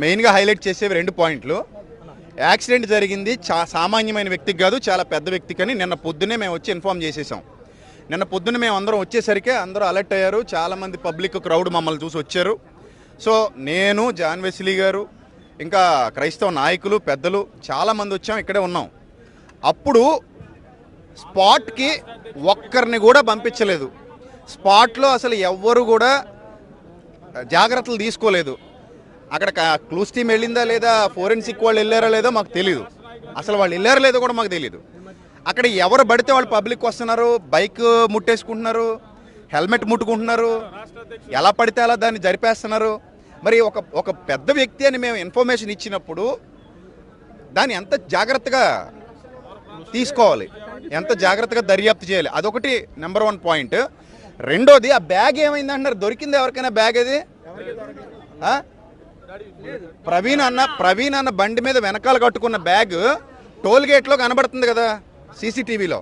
మెయిన్గా హైలైట్ చేసేవి 2 పాయింట్లు. యాక్సిడెంట్ జరిగింది సామాన్యమైన వ్యక్తికి కాదు, చాలా పెద్ద వ్యక్తికని నిన్న పొద్దున్నే మేము వచ్చి ఇన్ఫామ్ చేసేసాం. నిన్న పొద్దున్న మేము అందరం వచ్చేసరికి అందరూ అలర్ట్ అయ్యారు. చాలామంది పబ్లిక్ క్రౌడ్ మమ్మల్ని చూసి వచ్చారు. సో నేను, జాన్ వెస్లీ గారు, ఇంకా క్రైస్తవ నాయకులు, పెద్దలు చాలామంది వచ్చాం, ఇక్కడే ఉన్నాం. అప్పుడు స్పాట్కి ఒక్కరిని కూడా పంపించలేదు. స్పాట్లో అసలు ఎవ్వరు కూడా జాగ్రత్తలు తీసుకోలేదు. అక్కడ క్లూస్ టీమ్ వెళ్ళిందా లేదా, ఫోరెన్సిక్ వాళ్ళు వెళ్ళారా లేదో మాకు తెలియదు. అసలు వాళ్ళు వెళ్ళారో లేదో కూడా మాకు తెలియదు. అక్కడ ఎవరు పడితే వాళ్ళు పబ్లిక్ వస్తున్నారు, బైక్ ముట్టేసుకుంటున్నారు, హెల్మెట్ ముట్టుకుంటున్నారు, ఎలా పడితే అలా దాన్ని జరిపేస్తున్నారు. మరి ఒక పెద్ద వ్యక్తి అని మేము ఇన్ఫర్మేషన్ ఇచ్చినప్పుడు దాన్ని ఎంత జాగ్రత్తగా తీసుకోవాలి, ఎంత జాగ్రత్తగా దర్యాప్తు చేయాలి, అదొకటి నెంబర్ 1 పాయింట్. రెండోది, ఆ బ్యాగ్ ఏమైంది అంటున్నారు, దొరికింది ఎవరికైనా బ్యాగ్? అది ప్రవీణ్ అన్న బండి మీద వెనకాల కట్టుకున్న బ్యాగ్ టోల్ గేట్లో కనబడుతుంది కదా, సీసీటీవీలో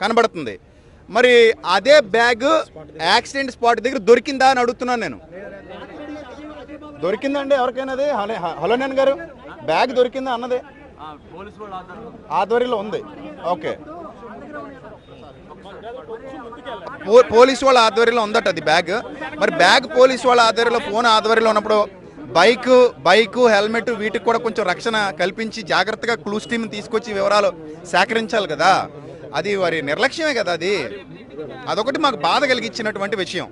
కనబడుతుంది. మరి అదే బ్యాగ్ యాక్సిడెంట్ స్పాట్ దగ్గర దొరికిందా అని అడుగుతున్నాను నేను. దొరికిందండి ఎవరికైనా? అది హలో నేను గారు, బ్యాగ్ దొరికిందా అన్నది ఆధ్వర్యంలో ఉంది. ఓకే, పోలీసు వాళ్ళ ఆధ్వర్యంలో ఉందట అది బ్యాగ్. మరి బ్యాగ్ పోలీసు వాళ్ళ ఆధ్వర్యంలో, ఫోన్ ఆధ్వర్యంలో ఉన్నప్పుడు బైకు హెల్మెట్ వీటికి కూడా కొంచెం రక్షణ కల్పించి జాగ్రత్తగా క్లూస్ టీమ్ తీసుకొచ్చి వివరాలు సేకరించాలి కదా. అది వారి నిర్లక్ష్యమే కదా. అదొకటి మాకు బాధ కలిగించినటువంటి విషయం.